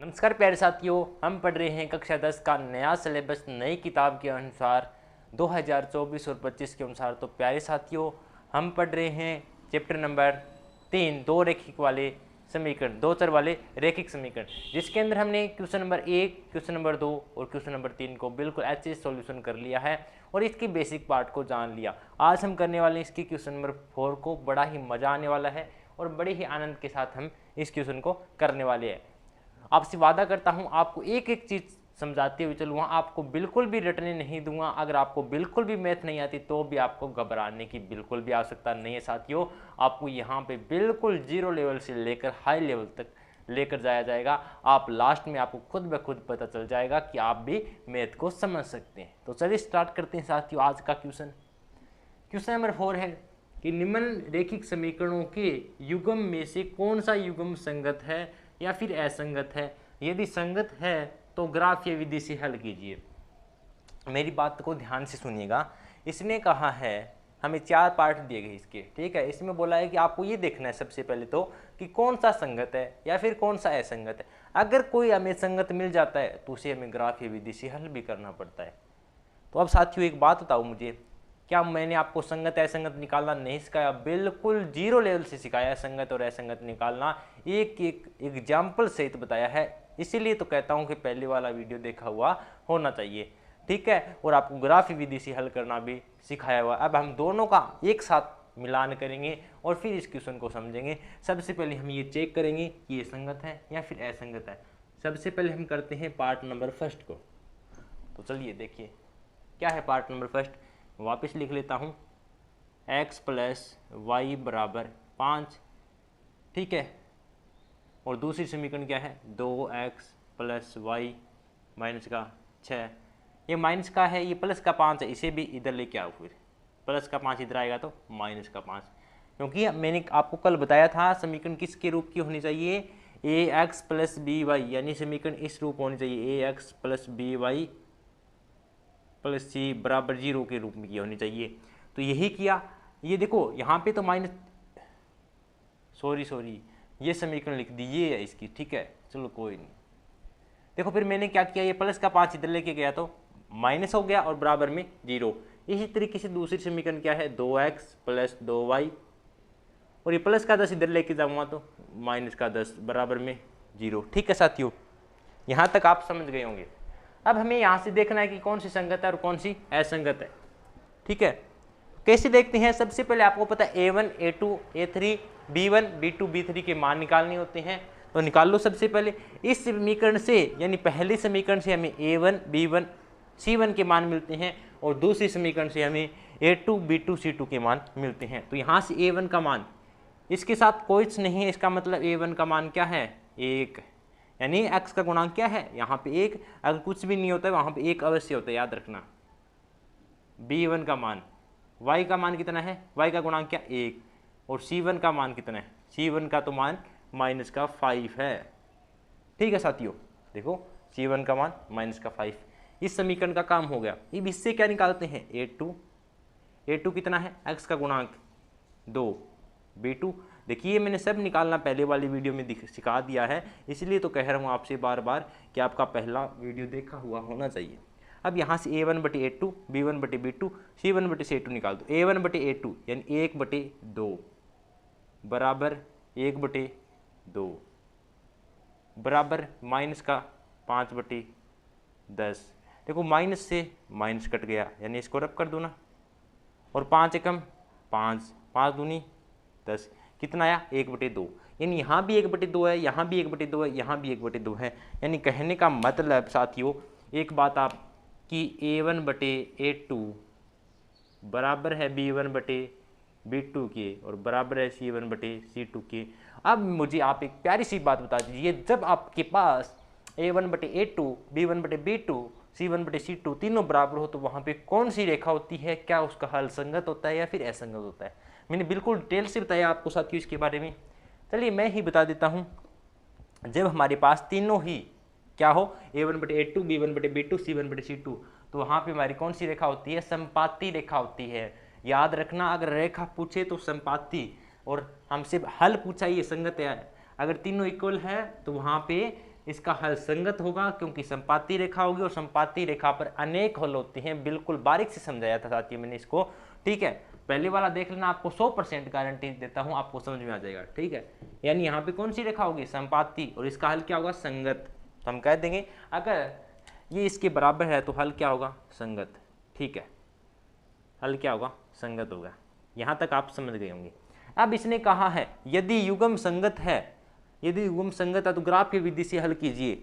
नमस्कार प्यारे साथियों, हम पढ़ रहे हैं कक्षा 10 का नया सिलेबस नई किताब के अनुसार 2024 और 25 के अनुसार। तो प्यारे साथियों, हम पढ़ रहे हैं चैप्टर नंबर 3 दो रेखिक वाले समीकरण, दो चर वाले रेखिक समीकरण, जिसके अंदर हमने क्वेश्चन नंबर 1, क्वेश्चन नंबर 2 और क्वेश्चन नंबर 3 को बिल्कुल अच्छे से सॉल्यूशन कर लिया है और इसकी बेसिक पार्ट को जान लिया। आज हम करने वाले हैं इसकी क्वेश्चन नंबर 4 को। बड़ा ही मज़ा आने वाला है और बड़े ही आनंद के साथ हम इस क्वेश्चन को करने वाले हैं। आपसे वादा करता हूं आपको एक एक चीज़ समझाते हुए चलूँगा, आपको बिल्कुल भी रटने नहीं दूंगा। अगर आपको बिल्कुल भी मैथ नहीं आती तो भी आपको घबराने की बिल्कुल भी आवश्यकता नहीं है साथियों। आपको यहाँ पे बिल्कुल जीरो लेवल से लेकर हाई लेवल तक लेकर जाया जाएगा। आप लास्ट में आपको खुद ब खुद पता चल जाएगा कि आप भी मैथ को समझ सकते हैं। तो चलिए स्टार्ट करते हैं साथियों आज का क्वेश्चन। क्वेश्चन नंबर 4 है कि निम्न रेखिक समीकरणों के युग्म में से कौन सा युग्म संगत है या फिर असंगत है। यदि संगत है तो ग्राफीय विधि से हल कीजिए। मेरी बात को ध्यान से सुनिएगा। इसने कहा है, हमें 4 पार्ट दिए गए इसके, ठीक है। इसमें बोला है कि आपको ये देखना है सबसे पहले तो कि कौन सा संगत है या फिर कौन सा असंगत है। अगर कोई हमें संगत मिल जाता है तो उसे हमें ग्राफीय विधि से हल भी करना पड़ता है। तो अब साथियों एक बात बताओ मुझे, क्या मैंने आपको संगत असंगत निकालना नहीं सिखाया? बिल्कुल जीरो लेवल से सिखाया संगत और असंगत निकालना, एक एक एग्जाम्पल सहित बताया है। इसीलिए तो कहता हूं कि पहले वाला वीडियो देखा हुआ होना चाहिए, ठीक है। और आपको ग्राफी विधि से हल करना भी सिखाया हुआ। अब हम दोनों का एक साथ मिलान करेंगे और फिर इस क्वेश्चन को समझेंगे। सबसे पहले हम ये चेक करेंगे कि ये संगत है या फिर असंगत है। सबसे पहले हम करते हैं पार्ट नंबर फर्स्ट को। तो चलिए देखिए क्या है पार्ट नंबर फर्स्ट। वापस लिख लेता हूँ, x प्लस वाई बराबर 5, ठीक है। और दूसरी समीकरण क्या है, 2x प्लस वाई माइनस का 6। ये माइनस का है, ये प्लस का 5 है, इसे भी इधर लेके आओ। फिर प्लस का 5 इधर आएगा तो माइनस का 5, क्योंकि मैंने आपको कल बताया था समीकरण किसके रूप की होनी चाहिए, ax प्लस बी वाई, यानी समीकरण इस रूप होनी चाहिए, ax plus B Y plus C बराबर 0 के रूप में की होनी चाहिए। तो यही किया। ये देखो यहाँ पे तो माइनस सॉरी ये समीकरण लिख दी, ये है इसकी, ठीक है। चलो कोई नहीं। देखो फिर मैंने क्या किया, ये प्लस का 5 इधर लेके गया तो माइनस हो गया और बराबर में 0। इसी तरीके से दूसरी समीकरण क्या है, 2x प्लस 2y, और ये प्लस का 10 इधर लेके जाऊँगा तो माइनस का 10 बराबर में 0, ठीक है साथियों। यहाँ तक आप समझ गए होंगे। अब हमें यहाँ से देखना है कि कौन सी संगत है और कौन सी असंगत है, ठीक है। कैसे देखते हैं, सबसे पहले आपको पता है a1 a2 a3 b1 b2 b3 के मान निकालने होते हैं। तो निकाल लो सबसे पहले इस समीकरण से, यानी पहले समीकरण से हमें a1 b1 c1 के मान मिलते हैं और दूसरी समीकरण से हमें a2 b2 c2 के मान मिलते हैं। तो यहाँ से a1 का मान इसके साथ कोई नहीं है, इसका मतलब a1 का मान क्या है, 1, यानी x का गुणांक क्या है यहाँ पे 1। अगर कुछ भी नहीं होता है वहाँ पे 1 अवश्य होता है, याद रखना। b1 का मान, y का मान कितना है, y का गुणांक क्या 1, और c1 का मान कितना है, c1 का तो मान माइनस का 5 है, ठीक है साथियों। देखो c1 का मान माइनस का 5, इस समीकरण का काम हो गया। अब इससे क्या निकालते हैं, a2 कितना है, x का गुणांक 2, b2। देखिए मैंने सब निकालना पहले वाली वीडियो में सिखा दिया है, इसलिए तो कह रहा हूँ आपसे बार बार कि आपका पहला वीडियो देखा हुआ होना चाहिए। अब यहाँ से a1 बटे a2 b1 बटे b2 c1 बटे c2 निकाल दो। a1 बटे a2 यानी 1 बटे 2 बराबर 1 बटे 2 बराबर माइनस का 5 बटे 10। देखो माइनस से माइनस कट गया, यानी इसको रब कर दो ना, और 5 एकम 5, 5 दूनी 10, कितना आया 1 बटे 2। यानी यहाँ भी 1 बटे 2 है, यहाँ भी 1 बटे 2 है, यहाँ भी 1 बटे 2 है। यानी कहने का मतलब साथियों एक बात आप कि a1 बटे a2 बराबर है b1 बटे b2 के और बराबर है c1 बटे c2 के। अब मुझे आप एक प्यारी सी बात बता दीजिए, जब आपके पास a1 बटे a2 b1 बटे b2 c1 बटे c2 तीनों बराबर हो तो वहाँ पे कौन सी रेखा होती है, क्या उसका हल संगत होता है या फिर असंगत होता है। मैंने बिल्कुल डिटेल से बताया आपको साथियों इसके बारे में। चलिए मैं ही बता देता हूँ। जब हमारे पास तीनों ही क्या हो, a1 बटे a2 b1 बटे b2 c1 बटे c2, तो वहाँ पे हमारी कौन सी रेखा होती है, संपाती रेखा होती है। याद रखना, अगर रेखा पूछे तो संपाती, और हमसे हल पूछा ये संगत है। अगर तीनों इक्वल है तो वहाँ पे इसका हल संगत होगा क्योंकि संपाती रेखा होगी और संपाती रेखा पर अनेक हल होते हैं। बिल्कुल बारीक से समझाया था साथियों मैंने इसको, ठीक है। पहले वाला देख लेना, आपको 100% गारंटी देता हूं, आपको समझ में आ जाएगा, ठीक है। यानी यहाँ पे कौन सी रेखा होगी, संपाती, और इसका हल क्या होगा, संगत। तो हम कह देंगे अगर ये इसके बराबर है तो हल क्या होगा, संगत, ठीक है। हल क्या होगा, संगत होगा। यहाँ तक आप समझ गए होंगे। अब इसने कहा है यदि युग्म संगत है, यदि युग्म संगत है तो ग्राफीय विधि से हल कीजिए।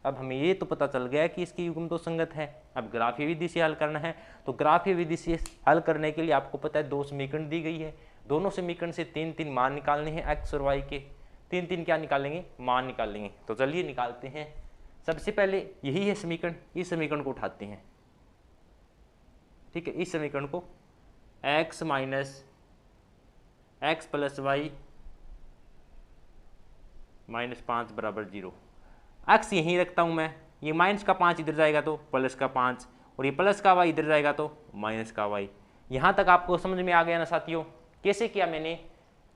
अब हमें ये तो पता चल गया कि इसकी युग्म तो संगत है, अब ग्राफीय विधि से हल करना है। तो ग्राफीय विधि से हल करने के लिए आपको पता है 2 समीकरण दी गई है, दोनों समीकरण से 3 मान निकालने हैं एक्स और वाई के। 3 क्या निकालेंगे, मान निकालेंगे। तो चलिए निकालते हैं। सबसे पहले यही है समीकरण, इस समीकरण को उठाते हैं, ठीक है। इस समीकरण को x minus X plus Y minus 5 बराबर 0। एक्स यहीं रखता हूं मैं, ये माइनस का 5 इधर जाएगा तो प्लस का 5, और ये प्लस का वाई इधर जाएगा तो माइनस का वाई। यहाँ तक आपको समझ में आ गया ना साथियों। कैसे किया मैंने,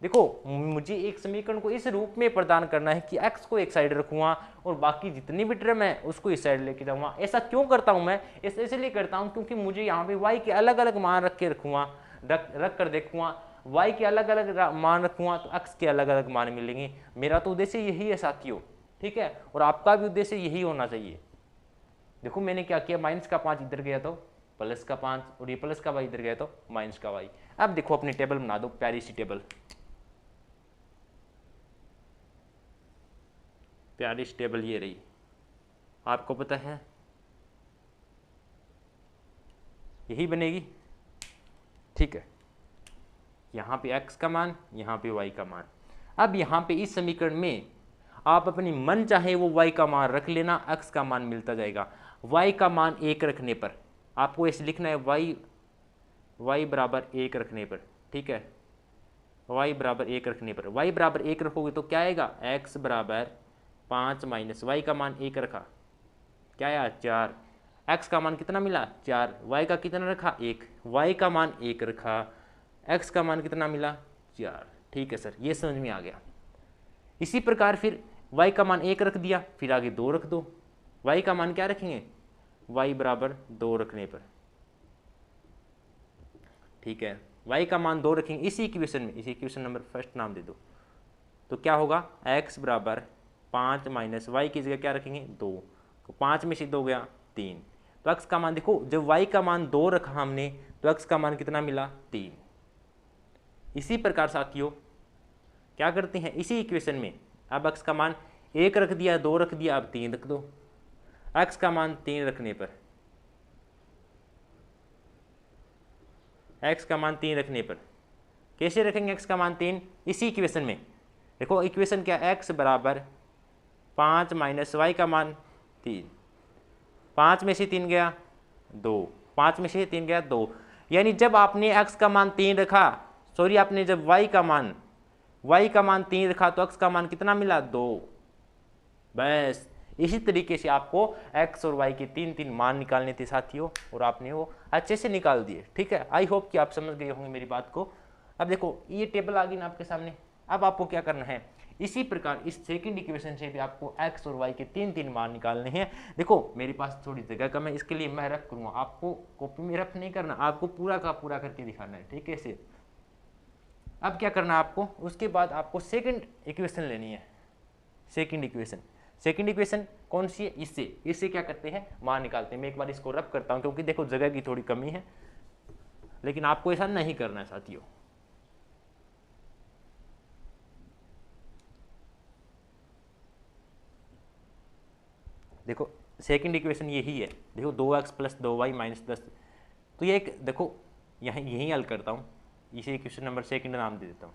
देखो मुझे एक समीकरण को इस रूप में प्रदान करना है कि x को एक साइड रखूंगा और बाकी जितनी भी टर्म है उसको इस साइड लेके जाऊंगा। ऐसा क्यों करता हूं मैं, इसलिए करता हूं क्योंकि मुझे यहाँ पे y के अलग अलग मान रख के रखूंगा, रख कर देखूंगा, y के अलग अलग मान रखूंगा तो x के अलग अलग मान मिलेंगे। मेरा तो उद्देश्य यही है साथियों, ठीक है, और आपका भी उद्देश्य यही होना चाहिए। देखो मैंने क्या किया, माइनस का 5 इधर गया तो प्लस का 5, और ये प्लस का वाई इधर गया तो माइनस का वाई। अब देखो अपनी टेबल बना दो, प्यारी सी टेबल, प्यारी सी टेबल ये रही, आपको पता है यही बनेगी, ठीक है। यहाँ पे x का मान, यहाँ पे y का मान। अब यहाँ पे इस समीकरण में आप अपनी मन चाहे वो y का मान रख लेना, x का मान मिलता जाएगा। y का मान 1 रखने पर आपको ऐसे लिखना है, y बराबर 1 रखने पर, ठीक है। y बराबर 1 रखने पर, y बराबर 1 रखोगे तो क्या आएगा, x बराबर 5 माइनस y का मान 1 रखा, क्या आया 4, x का मान कितना मिला 4, y का कितना रखा 1, y का मान 1 रखा, x का मान कितना मिला 4, ठीक है सर, ये समझ में आ गया। इसी प्रकार फिर y का मान 1 रख दिया, फिर आगे 2 रख दो, y का मान क्या रखेंगे, y बराबर 2 रखने पर, ठीक है, y का मान 2 रखेंगे इसी इक्वेशन में, इसी इक्वेशन नंबर फर्स्ट नाम दे दो। तो क्या होगा, x बराबर 5 माइनस y की जगह क्या रखेंगे 2, तो 5 में से 2 गया 3, तो x का मान देखो, जब y का मान 2 रखा हमने तो x का मान कितना मिला 3। इसी प्रकार साथियों क्या करते हैं, इसी इक्वेशन में अब x का मान 1 रख दिया, 2 रख दिया, अब 3 रख दो। x का मान 3 रखने पर, x का मान 3 रखने पर कैसे रखेंगे x का मान 3, इसी इक्वेशन में देखो, इक्वेशन क्या, x बराबर 5 माइनस y का मान 3, 5 में से 3 गया 2, 5 में से 3 गया 2, यानी जब आपने x का मान 3 रखा, सॉरी आपने जब y का मान 3 रखा तो x का मान कितना मिला 2। बस इसी तरीके से आपको x और y के 3 मान निकालने थे साथियों, और आपने वो अच्छे से निकाल दिए, ठीक है। आई होप कि आप समझ गए होंगे मेरी बात को। अब देखो ये टेबल आ गई ना आपके सामने, अब आपको क्या करना है, इसी प्रकार इस सेकंड इक्वेशन से भी आपको x और y के 3 मान निकालने हैं। देखो मेरे पास थोड़ी जगह कम है, इसके लिए मैं रफ करूँगा, आपको कॉपी में रफ नहीं करना, आपको पूरा का पूरा करके दिखाना है, ठीक है। इसे अब क्या करना है आपको, उसके बाद आपको सेकंड इक्वेशन लेनी है। सेकंड इक्वेशन कौन सी है, इससे क्या करते हैं, मान निकालते हैं। मैं एक बार इसको रफ करता हूं क्योंकि देखो जगह की थोड़ी कमी है, लेकिन आपको ऐसा नहीं करना है साथियों। देखो सेकंड इक्वेशन यही है, देखो 2x प्लस 2y माइनस 10, तो ये एक देखो यहीं हल करता हूँ, इसे इक्वेशन नंबर सेकंड नाम दे देता हूँ।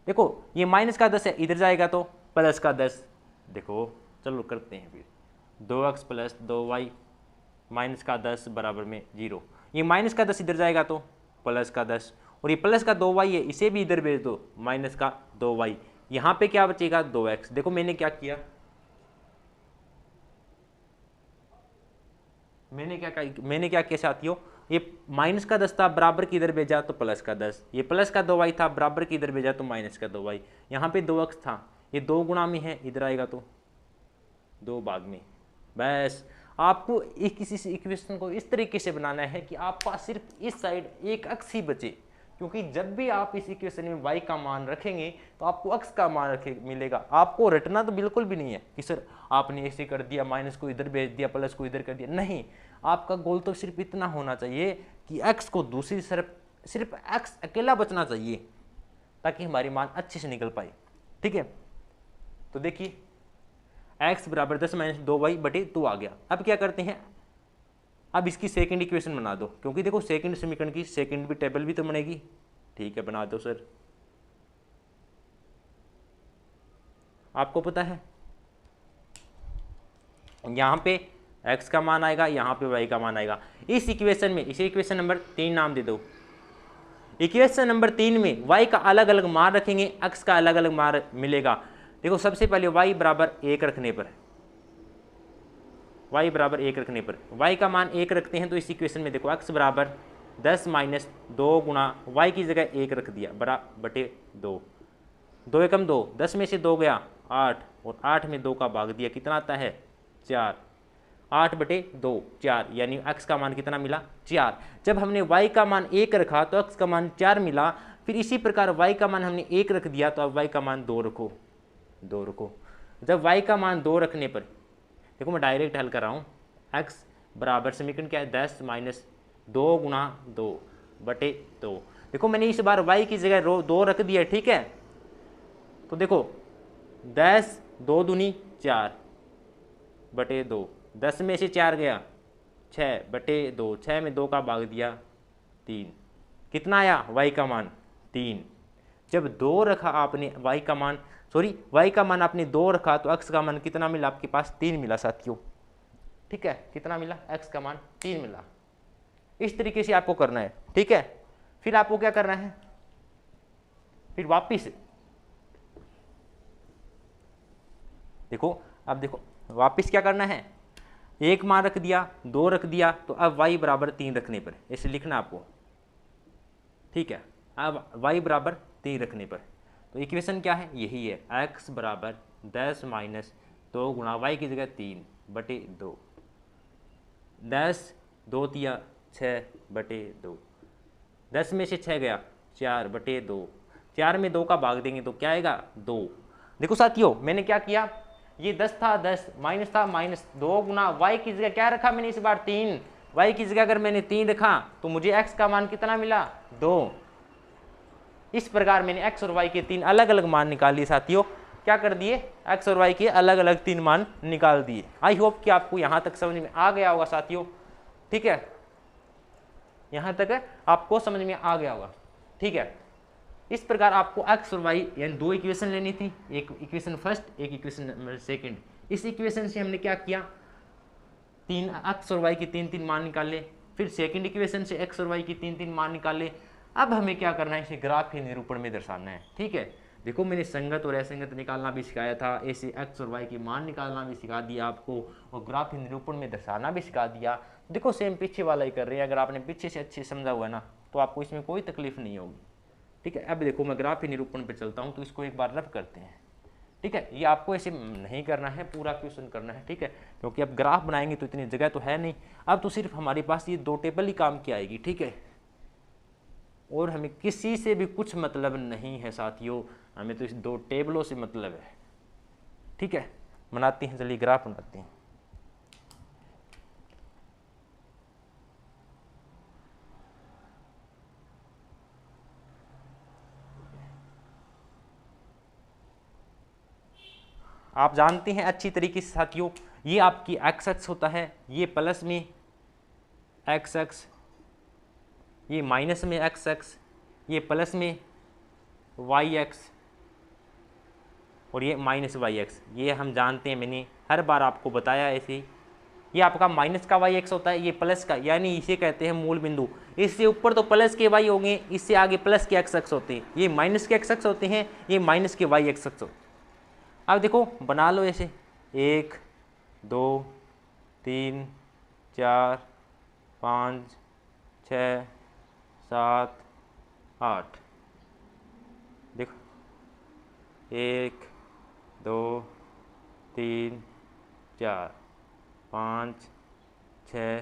देखो ये माइनस का 10 है, इधर जाएगा तो प्लस का 10, देखो चलो करते हैं फिर, 2x प्लस 2y माइनस का 10 बराबर में 0, ये माइनस का 10 इधर जाएगा तो प्लस का 10, और ये प्लस का 2y है, इसे भी इधर भेज दो, माइनस का 2y, यहाँ पे क्या बचेगा 2x। देखो मैंने क्या किया, मैंने क्या किया साथियों, ये माइनस का 10 था, बराबर की इधर भेजा तो प्लस का 10, ये प्लस का 2y था, बराबर की इधर भेजा तो माइनस का 2y, यहाँ पे 2x था, ये 2 गुणा में है, इधर आएगा तो 2 भाग में। बस आपको इस इक्वेशन को इस तरीके से बनाना है कि आप पास सिर्फ इस साइड एक अक्स ही बचे, क्योंकि जब भी आप इस इक्वेशन में y का मान रखेंगे तो आपको अक्स का मान मिलेगा। आपको रटना तो बिल्कुल भी नहीं है कि सर आपने ऐसे कर दिया, माइनस को इधर भेज दिया, प्लस को इधर कर दिया, नहीं। आपका गोल तो सिर्फ इतना होना चाहिए कि x को दूसरी तरफ सिर्फ x अकेला बचना चाहिए, ताकि हमारी मान अच्छे से निकल पाए। ठीक है, तो देखिए x बराबर 10 - 2y/2 आ गया। अब क्या करते हैं, अब इसकी सेकंड इक्वेशन बना दो, क्योंकि देखो सेकंड समीकरण की सेकंड भी टेबल भी तो बनेगी। ठीक है, बना दो सर। आपको पता है यहाँ पे x का मान आएगा, यहाँ पे y का मान आएगा। इस इक्वेशन में इसे इक्वेशन नंबर 3 नाम दे दो। इक्वेशन नंबर 3 में y का अलग अलग मान रखेंगे, x का अलग अलग मान मिलेगा। देखो सबसे पहले y बराबर 1 रखने पर, y बराबर 1 रखने पर, y का मान 1 रखते हैं तो इस इक्वेशन में देखो x बराबर 10 - 2 गुणा y की जगह 1 रख दिया बटे 2, 2 एकम 2, 10 में से 2 गया 8, और 8 में 2 का भाग दिया, कितना आता है 4, 8/2 4, यानी x का मान कितना मिला 4। जब हमने y का मान 1 रखा तो x का मान 4 मिला। फिर इसी प्रकार y का मान हमने 1 रख दिया तो अब y का मान 2 रखो, 2 रखो। जब y का मान 2 रखने पर, देखो मैं डायरेक्ट हल कर रहा हूँ, x बराबर समीकरण क्या है 10 - 2 गुणा 2/2। देखो मैंने इस बार y की जगह 2 रख दिया, ठीक है। तो देखो 10 2 दूनी 4/2, 10 में से 4 गया 6/2, 6 में 2 का भाग दिया 3, कितना आया y का मान 3। जब 2 रखा आपने y का मान, सॉरी y का मान आपने 2 रखा तो x का मान कितना मिला आपके पास 3 मिला साथियों। ठीक है, कितना मिला x का मान 3 मिला। इस तरीके से आपको करना है, ठीक है। फिर आपको क्या करना है, फिर वापिस देखो, अब देखो वापिस क्या करना है, 1 मान रख दिया, 2 रख दिया, तो अब y बराबर 3 रखने पर ऐसे लिखना आपको, ठीक है। अब y बराबर 3 रखने पर तो इक्वेशन क्या है, यही है, x बराबर 10 - 2 गुणा y की जगह 3/2, 10 2 तिया 6/2, 10 में से 6 गया 4/2, 4 में 2 का भाग देंगे तो क्या आएगा 2। देखो साथियों मैंने क्या किया, ये 10 था, 10 माइनस था, -2 गुणा y की जगह क्या रखा मैंने इस बार 3, y की जगह अगर मैंने 3 रखा तो मुझे x का मान कितना मिला 2। इस प्रकार मैंने x और y के 3 अलग अलग मान निकाल लिए साथियों। क्या कर दिए, x और y के अलग अलग 3 मान निकाल दिए। आई होप कि आपको यहाँ तक समझ में आ गया होगा साथियों, ठीक है, यहाँ तक आपको समझ में आ गया होगा, ठीक है। इस प्रकार आपको x और y यानी 2 इक्वेशन लेनी थी, एक इक्वेशन फर्स्ट, एक इक्वेशन सेकंड। इस इक्वेशन से हमने क्या किया, 3 x और y के 3 मान निकाले, फिर सेकंड इक्वेशन से x और y के 3 मान निकाले। अब हमें क्या करना है, इसे ग्राफ के निरूपण में दर्शाना है, ठीक है। देखो मैंने संगत और असंगत निकालना भी सिखाया था, ऐसे x और y के मान निकालना भी सिखा दिया आपको, और ग्राफ के निरूपण में दर्शाना भी सिखा दिया। देखो सेम पीछे वाला ही कर रहे हैं, अगर आपने पीछे से अच्छे समझा हुआ है ना तो आपको इसमें कोई तकलीफ नहीं होगी, ठीक है। अब देखो मैं ग्राफ के निरूपण पे चलता हूँ, तो इसको एक बार रब करते हैं, ठीक है। ये आपको ऐसे नहीं करना है, पूरा क्वेश्चन करना है, ठीक है, क्योंकि अब ग्राफ बनाएंगे तो इतनी जगह तो है नहीं। अब तो सिर्फ हमारे पास ये 2 टेबल ही काम की आएगी, ठीक है, और हमें किसी से भी कुछ मतलब नहीं है साथियों, हमें तो इस 2 टेबलों से मतलब है, ठीक है। बनाते हैं, चलिए ग्राफ बनाते हैं। आप जानते हैं अच्छी तरीके से साथियों, ये आपकी एक्स एक्स होता है, ये प्लस में एक्स एक्स, ये माइनस में एक्स एक्स, ये प्लस में वाई एक्स, और ये माइनस वाई एक्स। ये हम जानते हैं, मैंने हर बार आपको बताया ऐसे ही। ये आपका माइनस का वाई एक्स होता है, ये प्लस का, यानी इसे कहते हैं मूल बिंदु। इससे ऊपर तो प्लस के वाई होंगे, इससे आगे प्लस के एक्स एक्स होते हैं, ये माइनस के एक्स एक्स होते हैं, ये माइनस के वाई एक्स एक्स होते हैं। अब देखो बना लो ऐसे, 1 2 3 4 5 6 7 8, देखो 1 2 3 4 5 6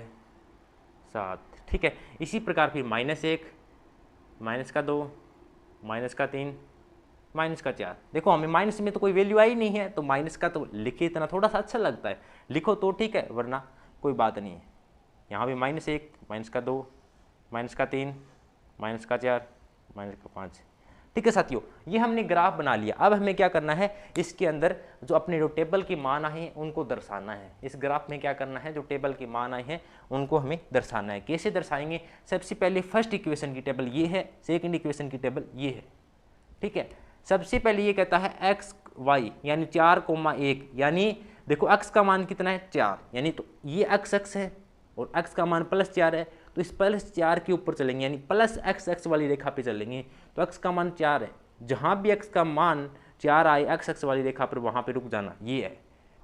7, ठीक है। इसी प्रकार फिर -1, -2, -3, -4। देखो हमें माइनस में तो कोई वैल्यू आई नहीं है, तो माइनस का तो लिखे इतना थोड़ा सा अच्छा लगता है, लिखो तो ठीक है, वरना कोई बात नहीं है। यहाँ भी -1, -2, -3, -4, -5, ठीक है साथियों। ये हमने ग्राफ बना लिया। अब हमें क्या करना है, इसके अंदर जो अपने जो टेबल के मान आए हैं उनको दर्शाना है। इस ग्राफ में क्या करना है, जो टेबल के मान आए हैं उनको हमें दर्शाना है। कैसे दर्शाएंगे, सबसे पहले फर्स्ट इक्वेशन की टेबल ये है, सेकंड इक्वेशन की टेबल ये है, ठीक है। सबसे पहले ये कहता है x y यानी 4,1, यानी देखो x का मान कितना है 4, यानी तो ये x है और x का मान +4 है, तो इस +4 के ऊपर चलेंगे, यानी +x वाली रेखा पे चलेंगे। तो x का मान 4 है, जहाँ भी x का मान 4 आए x वाली रेखा पर वहाँ पे रुक जाना, ये है।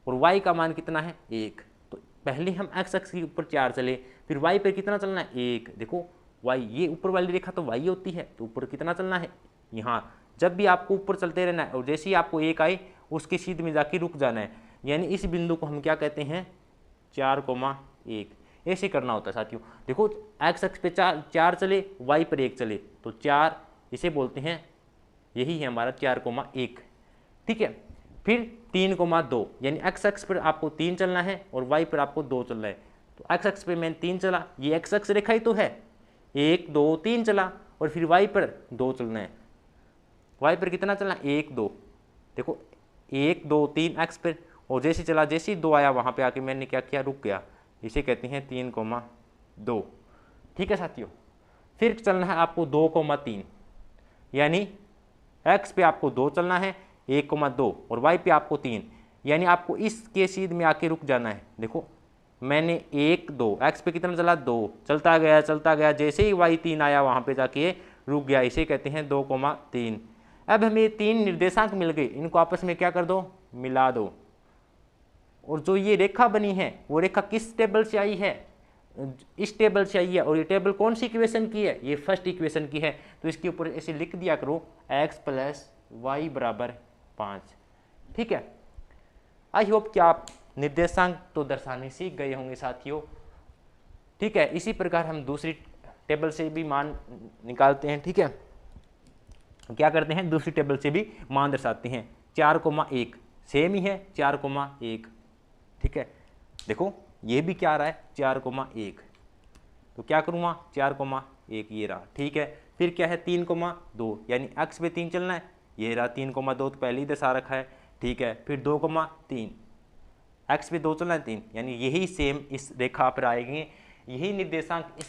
और y का मान कितना है 1, तो पहले हम x के ऊपर 4 चले, फिर y पर कितना चलना है 1। देखो y, ये ऊपर वाली रेखा तो y होती है, तो ऊपर कितना चलना है, यहाँ जब भी आपको ऊपर चलते रहना है और जैसे ही आपको 1 आए उसके सीध में जाके रुक जाना है, यानी इस बिंदु को हम क्या कहते हैं 4,1। ऐसे करना होता है साथियों। देखो x अक्ष पे 4 चले, y पर 1 चले, तो 4 इसे बोलते हैं, यही है हमारा 4,1, ठीक है। फिर 3,2, यानी x अक्ष पर आपको 3 चलना है और y पर आपको 2 चलना है। तो x अक्ष पे मैंने 3 चला, ये x अक्ष रेखा ही तो है, 1 2 3 चला, और फिर y पर 2 चलना है। y पर कितना चलना, 1 2, देखो 1 2 3 x पर, और जैसे चला, जैसे ही 2 आया वहाँ पे आके मैंने क्या किया, रुक गया, इसे कहते हैं 3,2, ठीक है साथियों। फिर चलना है आपको 2,3, यानी x पे आपको 2 चलना है, 1,2, और y पे आपको 3, यानी आपको इसके सीध में आके रुक जाना है। देखो मैंने 1 2, x पे कितना चला 2, चलता गया, जैसे ही y 3 आया वहाँ पे जाके रुक गया, इसे कहते हैं 2,3। अब हमें 3 निर्देशांक मिल गए, इनको आपस में क्या कर दो, मिला दो, और जो ये रेखा बनी है वो रेखा किस टेबल से आई है, इस टेबल से आई है, और ये टेबल कौन सी इक्वेशन की है, ये फर्स्ट इक्वेशन की है। तो इसके ऊपर ऐसे लिख दिया करो x + y = 5, ठीक है। आई होप कि आप निर्देशांक तो दर्शाने सीख गए होंगे साथियों, ठीक है। इसी प्रकार हम दूसरी टेबल से भी मान निकालते हैं, ठीक है। क्या करते हैं, दूसरी टेबल से भी मान दर्शाते हैं। 4,1 सेम ही है 4,1, ठीक है। देखो ये भी क्या आ रहा है 4,1, तो क्या करूँगा 4,1 ये रहा, ठीक है। फिर क्या है 3,2, यानी x पे 3 चलना है, ये रहा 3,2 तो पहले ही दर्शा रखा है, ठीक है। फिर 2,3, x पे 2 चलना है 3, यानी यही सेम इस रेखा पर आएंगे, यही निर्देशांक इस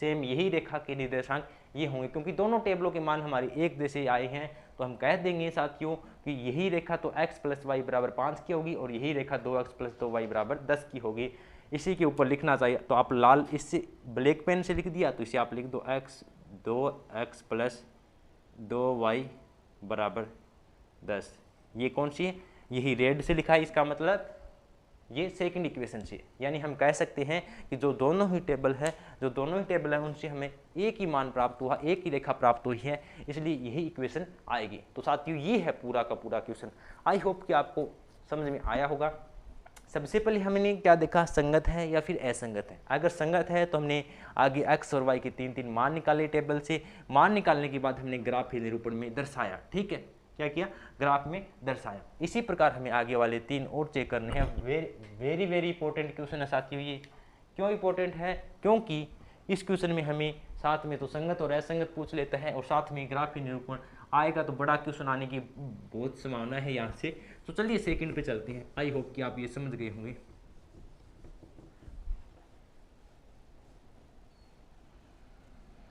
सेम यही रेखा के निर्देशांक ये होंगे, क्योंकि दोनों टेबलों के मान हमारे एक जैसे आए हैं, तो हम कह देंगे साथियों कि यही रेखा तो x + y = 5 की होगी और यही रेखा 2x + 2y = 10 की होगी। इसी के ऊपर लिखना चाहिए, तो आप लाल इससे ब्लैक पेन से लिख दिया, तो इसे आप लिख दो 2x + 2y = 10। ये कौन सी है, यही रेड से लिखा है, इसका मतलब ये सेकंड इक्वेशन से, यानी हम कह सकते हैं कि जो दोनों ही टेबल है उनसे हमें एक ही मान प्राप्त हुआ, एक ही रेखा प्राप्त हुई है, इसलिए यही इक्वेशन आएगी। तो साथियों ये है पूरा का पूरा क्वेश्चन। आई होप कि आपको समझ में आया होगा। सबसे पहले हमने क्या देखा, संगत है या फिर असंगत है। अगर संगत है तो हमने आगे x और y के 3 मान निकाले टेबल से। मान निकालने के बाद हमने ग्राफ निरूपण में दर्शाया, ठीक है। क्या किया, ग्राफ में दर्शाया। इसी प्रकार हमें आगे वाले 3 और चेक करने हैं। वेरी इंपॉर्टेंट क्वेश्चन है साथियों ये। क्यों इंपॉर्टेंट है, क्योंकि इस क्वेश्चन में हमें साथ में तो संगत और असंगत पूछ लेता है और साथ में ग्राफ निरूपण आएगा, तो बड़ा क्वेश्चन आने की बहुत संभावना है यहाँ से। तो चलिए सेकंड पे चलते हैं। आई होप कि आप ये समझ गए होंगे।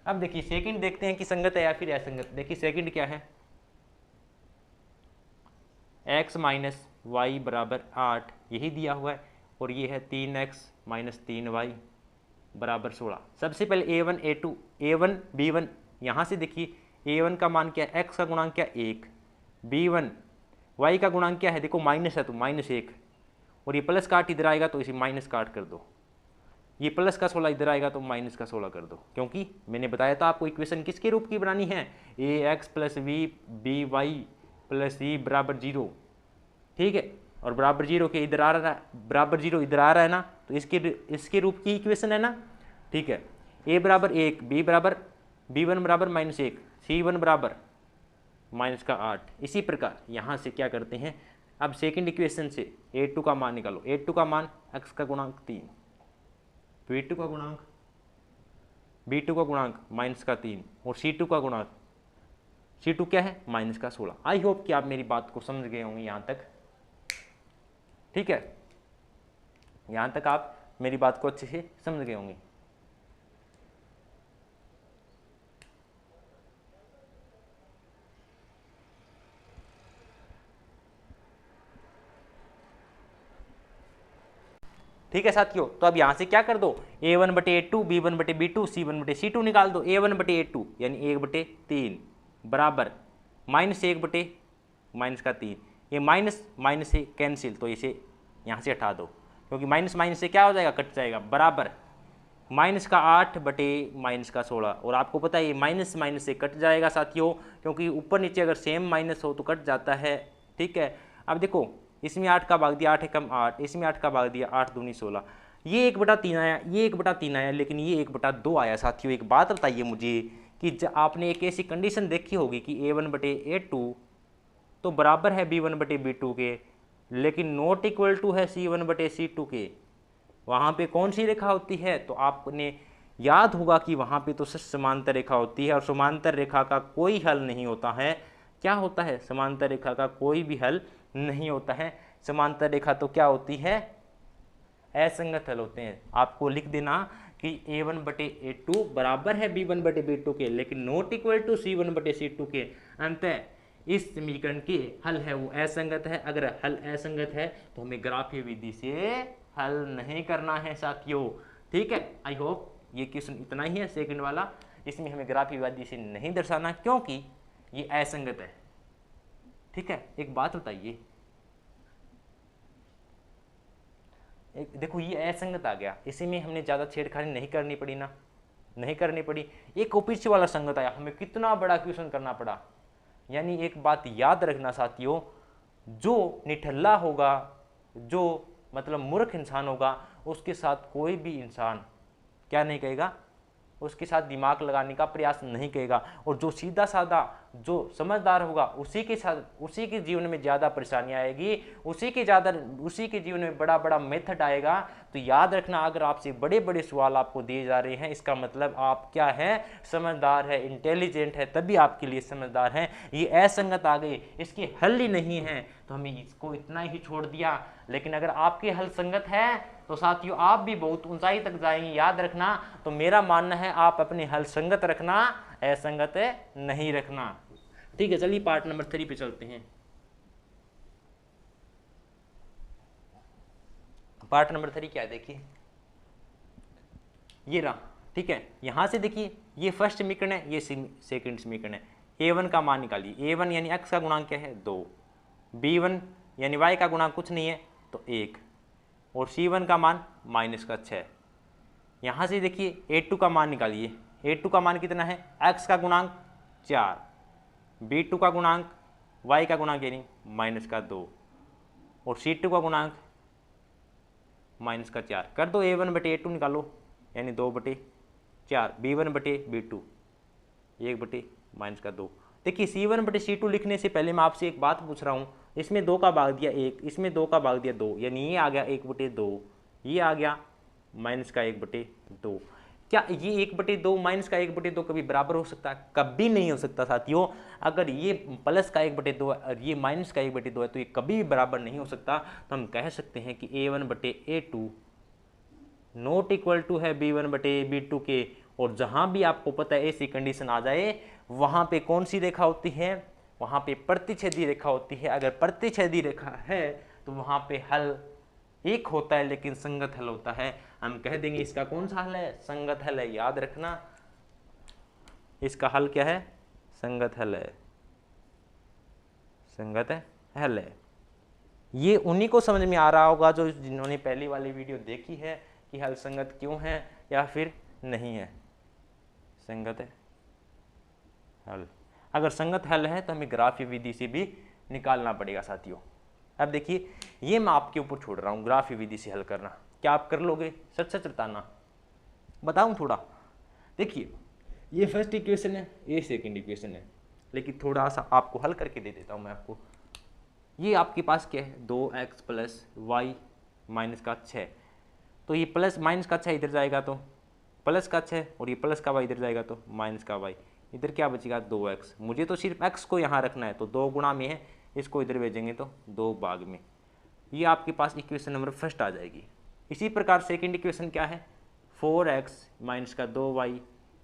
अब देखिए सेकंड देखते हैं कि संगत है या फिर असंगत। देखिए सेकंड क्या है, x - y = 8 यही दिया हुआ है, और ये है 3x - 3y = 16। सबसे पहले a1 a2 a1 b1, यहाँ से देखिए a1 का मान क्या है, x का गुणांक क्या 1, b1 y का गुणांक क्या है, देखो माइनस है तो -1, और ये प्लस काट इधर आएगा तो इसे माइनस काट कर दो, ये प्लस का 16 इधर आएगा तो माइनस का 16 कर दो, क्योंकि मैंने बताया था आपको इक्वेशन किसके रूप की बनानी है, ax + b by + c = 0, ठीक है। और बराबर जीरो के इधर आ रहा है, बराबर जीरो इधर आ रहा है ना, तो इसके रूप की इक्वेशन है ना, ठीक है। ए बराबर 1, बी बराबर b1 बराबर -1, c1 बराबर -8। इसी प्रकार यहाँ से क्या करते हैं, अब सेकंड इक्वेशन से a2 का मान निकालो। a2 का मान x का गुणांक 3, b2 का गुणांक -3 और c2 का गुणांक, c2 क्या है -16। आई होप कि आप मेरी बात को समझ गए होंगे यहाँ तक, ठीक है। यहाँ तक आप मेरी बात को अच्छे से समझ गए होंगे। ठीक है साथियों, तो अब यहाँ से क्या कर दो, a1/a2, b1/b2, c1/c2 निकाल दो। a1/a2 यानी 1/3 बराबर -1/-3, ये माइनस से कैंसिल, तो इसे यहाँ से हटा दो, क्योंकि माइनस से क्या हो जाएगा, कट जाएगा, बराबर -8/-16। और आपको पता है ये माइनस से कट जाएगा साथियों, क्योंकि ऊपर नीचे अगर सेम माइनस हो तो कट जाता है, ठीक है। अब देखो, इसमें 8 का भाग दिया, 8 एकम 8, इसमें 8 का भाग दिया, 8 दूनी 16, ये 1/3 आया, ये 1/3 आया, लेकिन ये 1/2 आया। साथियों एक बात बताइए मुझे कि आपने एक ऐसी कंडीशन देखी होगी कि a1/a2 तो बराबर है b1/b2 के, लेकिन नॉट इक्वल टू है c1/c2 के। वहाँ पे कौन सी रेखा होती है, तो आपने याद होगा कि वहाँ पे तो सिर्फ समांतर रेखा होती है, और समांतर रेखा का कोई हल नहीं होता है। क्या होता है, समांतर रेखा का कोई भी हल नहीं होता है। समांतर रेखा तो क्या होती है, असंगत हल होते हैं। आपको लिख देना कि a1/a2 बराबर है b1/b2 के, लेकिन नॉट इक्वल टू c1/c2 के। अंतः इस समीकरण के हल है वो असंगत है। अगर हल असंगत है तो हमें ग्राफीय विधि से हल नहीं करना है साथियों, ठीक है। आई होप ये क्वेश्चन इतना ही है, सेकंड वाला। इसमें हमें ग्राफीय विधि से नहीं दर्शाना, क्योंकि ये असंगत है, ठीक है। एक बात बताइए, देखो ये असंगत आ गया, इसी में हमने ज़्यादा छेड़खानी नहीं करनी पड़ी ना, नहीं करनी पड़ी। एक पीछे वाला संगत आया, हमें कितना बड़ा क्वेश्चन करना पड़ा। यानी एक बात याद रखना साथियों, जो निठल्ला होगा, जो मतलब मूर्ख इंसान होगा, उसके साथ कोई भी इंसान क्या नहीं कहेगा, उसके साथ दिमाग लगाने का प्रयास नहीं करेगा। और जो सीधा साधा, जो समझदार होगा, उसी के साथ, उसी के जीवन में ज़्यादा परेशानियाँ आएगी, उसी के जीवन में बड़ा बड़ा मेथड आएगा। तो याद रखना, अगर आपसे बड़े बड़े सवाल आपको दिए जा रहे हैं, इसका मतलब आप क्या है, समझदार है, इंटेलिजेंट है, तभी आपके लिए समझदार है। ये असंगत आ गए, इसके हल ही नहीं है, तो हमें इसको इतना ही छोड़ दिया। लेकिन अगर आपके हल संगत है तो साथियों आप भी बहुत ऊंचाई तक जाएंगे, याद रखना। तो मेरा मानना है आप अपने हल संगत रखना, असंगत नहीं रखना, ठीक है। चलिए पार्ट नंबर 3 पे चलते हैं। पार्ट नंबर 3 क्या है, देखिए ये रहा, ठीक है। यहां से देखिए, ये फर्स्ट समीकरण है, ये सेकंड समीकरण है। a1 का मान निकालिए। a1 यानी x का गुणांक क्या है, 2, b1 यानी y का गुणांक कुछ नहीं है तो 1, और c1 का मान -6। यहाँ से देखिए a2 का मान निकालिए। a2 का मान कितना है, x का गुणांक 4, b2 का गुणांक y का गुणांक यानी -2, और c2 का गुणांक -4। कर दो, a1/a2 निकालो, यानी 2/4, b1/b2 1/-2। देखिए c1/c2 लिखने से पहले मैं आपसे एक बात पूछ रहा हूँ, इसमें 2 का भाग दिया 1, इसमें 2 का भाग दिया 2, यानी ये आ गया 1/2, ये आ गया -1/2। क्या ये 1/2 -1/2 कभी बराबर हो सकता है? कभी नहीं हो सकता साथियों। अगर ये प्लस का 1/2 और ये माइनस का 1/2 है तो ये कभी भी बराबर नहीं हो सकता। तो हम कह सकते हैं कि a1/a2 नॉट इक्वल टू है b1/b2 के। और जहां भी आपको पता है ऐसी कंडीशन आ जाए, वहां पे कौन सी रेखा होती है, वहां पे प्रतिच्छेदी रेखा होती है। अगर प्रतिच्छेदी रेखा है तो वहां पे हल एक होता है, लेकिन संगत हल होता है। हम कह देंगे इसका कौन सा हल है, संगत हल है। याद रखना, इसका हल क्या है, संगत हल है, संगत हल है। ये उन्हीं को समझ में आ रहा होगा जो जिन्होंने पहली वाली वीडियो देखी है कि हल संगत क्यों है या फिर नहीं है। संगत हल, अगर संगत हल है तो हमें ग्राफीय विधि से भी निकालना पड़ेगा साथियों। अब देखिए ये मैं आपके ऊपर छोड़ रहा हूँ ग्राफीय विधि से हल करना, क्या आप कर लोगे? सच सच बताना, बताऊँ थोड़ा। देखिए ये फर्स्ट इक्वेशन है, ये सेकंड इक्वेशन है, लेकिन थोड़ा सा आपको हल करके दे देता हूँ मैं आपको। ये आपके पास क्या है 2x प्लस वाई माइनस का 6, तो ये प्लस माइनस का 6 इधर जाएगा तो प्लस का 6, और ये प्लस का y इधर जाएगा तो माइनस का y, इधर क्या बचेगा 2x। मुझे तो सिर्फ x को यहाँ रखना है, तो 2 गुणा में है, इसको इधर भेजेंगे तो 2 भाग में। ये आपके पास इक्वेशन नंबर फर्स्ट आ जाएगी। इसी प्रकार सेकंड इक्वेशन क्या है 4x माइनस का 2y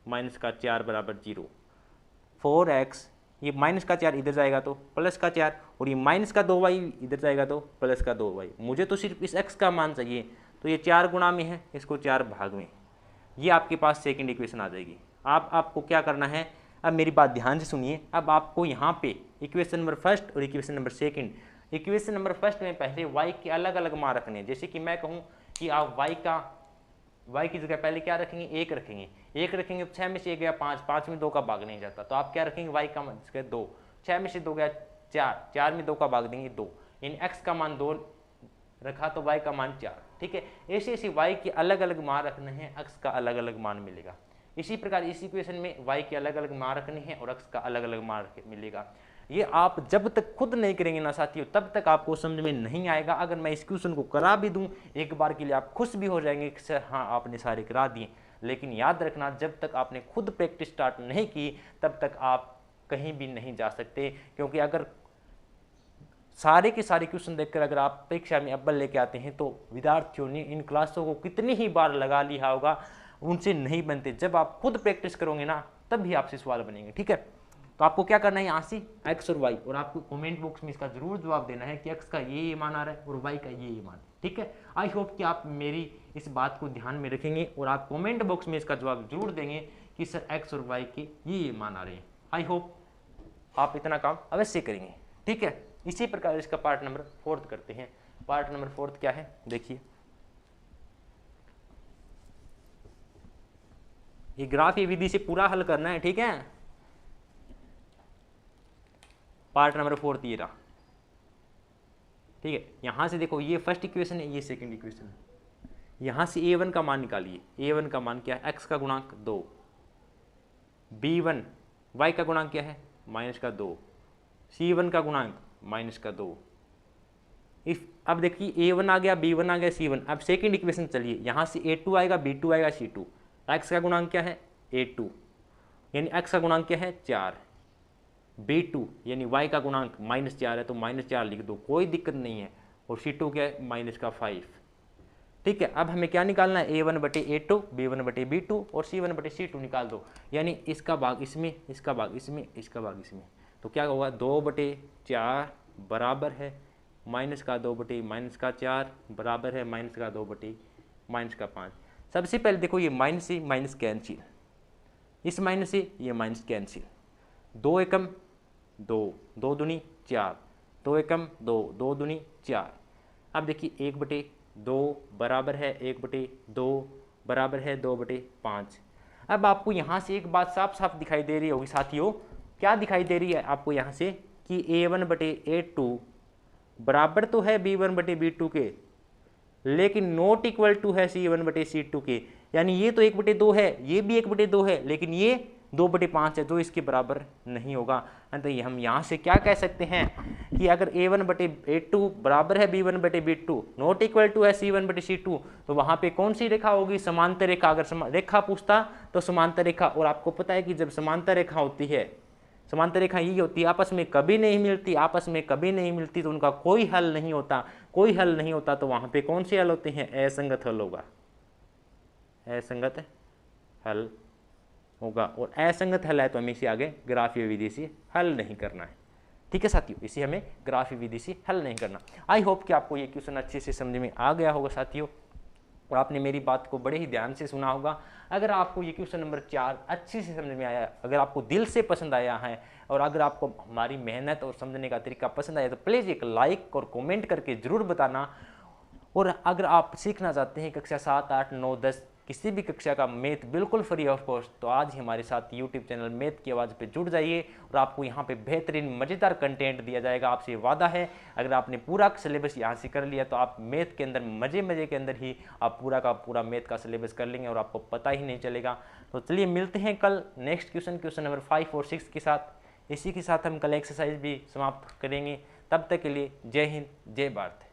माइनस का 4 बराबर 0। 4x ये माइनस का 4 इधर जाएगा तो प्लस का 4, और ये माइनस का 2y इधर जाएगा तो प्लस का 2y। मुझे तो सिर्फ इस x का मान चाहिए, तो ये 4 गुणा में है, इसको 4 भाग में। ये आपके पास सेकंड इक्वेशन आ जाएगी। आपको क्या करना है, अब मेरी बात ध्यान से सुनिए। अब आपको यहाँ पे इक्वेशन नंबर फर्स्ट और equation number second, equation number first में पहले y के अलग अलग मान रखने हैं। जैसे कि मैं कहूँ कि आप y की जगह पहले क्या रखेंगे 1 रखेंगे, 1 रखेंगे, 6 में से 1 गया 5, 5 में 2 का भाग नहीं जाता, तो आप क्या रखेंगे y का मान 2, 6 में से 2 गया 4, 4 में 2 का भाग देंगे 2, इन x का मान 2 रखा तो y का मान 4। ठीक है, ऐसे ऐसे y के अलग अलग मान रखने हैं, x का अलग अलग मान मिलेगा। इसी प्रकार इस इक्वेशन में y के अलग अलग मान रखने हैं और x का अलग अलग मान मिलेगा। ये आप जब तक खुद नहीं करेंगे ना साथियों, तब तक आपको समझ में नहीं आएगा। अगर मैं इस क्वेश्चन को करा भी दूं एक बार के लिए, आप खुश भी हो जाएंगे कि सर हाँ आपने सारे करा दिए। लेकिन याद रखना, जब तक आपने खुद प्रैक्टिस स्टार्ट नहीं की तब तक आप कहीं भी नहीं जा सकते। क्योंकि अगर सारे के सारे क्वेश्चन देखकर अगर आप परीक्षा में अव्वल लेके आते हैं तो विद्यार्थियों ने इन क्लासों को कितनी ही बार लगा लिया होगा, उनसे नहीं बनते। जब आप खुद प्रैक्टिस करोगे ना तब भी आपसे सवाल बनेंगे। ठीक है, तो आपको क्या करना है यहाँ से x और y, और आपको कमेंट बॉक्स में इसका जरूर जवाब देना है कि x का ये मान आ रहा है और y का ये मान। ठीक है, आई होप कि आप मेरी इस बात को ध्यान में रखेंगे और आप कमेंट बॉक्स में इसका जवाब जरूर देंगे कि सर x और y के ये मान आ रहे हैं। आई होप आप इतना काम अवश्य करेंगे। ठीक है, इसी प्रकार इसका पार्ट नंबर 4 करते हैं। पार्ट नंबर 4 क्या है देखिए, ये ग्राफीय विधि से पूरा हल करना है। ठीक है, पार्ट नंबर 4 ये रहा। ठीक है, यहां से देखो ये फर्स्ट इक्वेशन है, ये सेकंड इक्वेशन है। यहां से a1 का मान निकालिए। a1 का मान क्या है x का गुणांक 2, b1 y का गुणांक क्या है माइनस का 2, c1 का गुणांक माइनस का 2। इफ अब देखिए a1 आ गया, b1 आ गया, c1। अब सेकंड इक्वेशन चलिए, यहां से a2 आएगा, b2 आएगा, c2। x का गुणांक क्या है a2, यानी x का गुणांक क्या है 4, b2 यानी y का गुणांक -4 है तो -4 लिख दो, कोई दिक्कत नहीं है। और c2 क्या है माइनस का 5। ठीक है, अब हमें क्या निकालना है a1 बटे a2, b1 बटे b2 और c1 बटे c2 निकाल दो। यानी इसका भाग इसमें, इसका भाग इसमें, इसका भाग इसमें, तो क्या होगा 2 बटे 4 बराबर है माइनस का 2 बटे माइनस का 4 बराबर है माइनस का 2 बटे माइनस का 5। सबसे पहले देखो ये माइनस से माइनस कैंसिल, इस माइनस से ये माइनस कैंसिल, 2 एकम 2, 2 दूनी 4, 2 एकम 2, 2 दूनी 4। अब देखिए 1 बटे 2 बराबर है 1 बटे 2 बराबर है 2 बटे 5। अब आपको यहाँ से एक बात साफ साफ दिखाई दे रही होगी साथियों, क्या दिखाई दे रही है आपको यहाँ से कि a1 बटे a2 बराबर तो है b1 बटे b2 के, लेकिन नॉट इक्वल टू है c1 बटे c2 के। यानी ये तो 1 बटे 2 है, ये भी 1 बटे 2 है, लेकिन ये 2 बटे 5 है, जो इसके बराबर नहीं होगा। तो हम यहाँ से क्या कह सकते हैं कि अगर a1 बटे a2 बराबर है b1 बटे b2, नॉट इक्वल टू है c1 बटे c2, तो वहाँ पे कौन सी रेखा होगी समांतर रेखा। अगर रेखा पूछता तो समांतर रेखा। और आपको पता है कि जब समांतर रेखा होती है, समांतर रेखा ये होती है आपस में कभी नहीं मिलती, आपस में कभी नहीं मिलती तो उनका कोई हल नहीं होता, कोई हल नहीं होता। तो वहाँ पे कौन से हल होते हैं असंगत हल होगा, असंगत हल होगा। और असंगत हल है तो हमें इसे आगे ग्राफीय विधि से हल नहीं करना है। ठीक है साथियों, इसे हमें ग्राफीय विधि से हल नहीं करना। आई होप कि आपको ये क्वेश्चन अच्छे से समझ में आ गया होगा साथियों, और आपने मेरी बात को बड़े ही ध्यान से सुना होगा। अगर आपको ये क्वेश्चन नंबर 4 अच्छे से समझ में आया, अगर आपको दिल से पसंद आया है, और अगर आपको हमारी मेहनत और समझने का तरीका पसंद आया तो प्लीज़ एक लाइक और कमेंट करके ज़रूर बताना। और अगर आप सीखना चाहते हैं कक्षा 7, 8, 9, 10 किसी भी कक्षा का मैथ बिल्कुल फ्री ऑफ कॉस्ट, तो आज ही हमारे साथ यूट्यूब चैनल मैथ की आवाज़ पे जुड़ जाइए और आपको यहाँ पे बेहतरीन मज़ेदार कंटेंट दिया जाएगा। आपसे वादा है अगर आपने पूरा सिलेबस यहाँ से कर लिया तो आप मैथ के अंदर मज़े के अंदर ही आप पूरा का पूरा मैथ का सिलेबस कर लेंगे और आपको पता ही नहीं चलेगा। तो चलिए मिलते हैं कल नेक्स्ट क्वेश्चन नंबर 5 और 6 के साथ। इसी के साथ हम कल एक्सरसाइज भी समाप्त करेंगे। तब तक के लिए जय हिंद, जय भारत।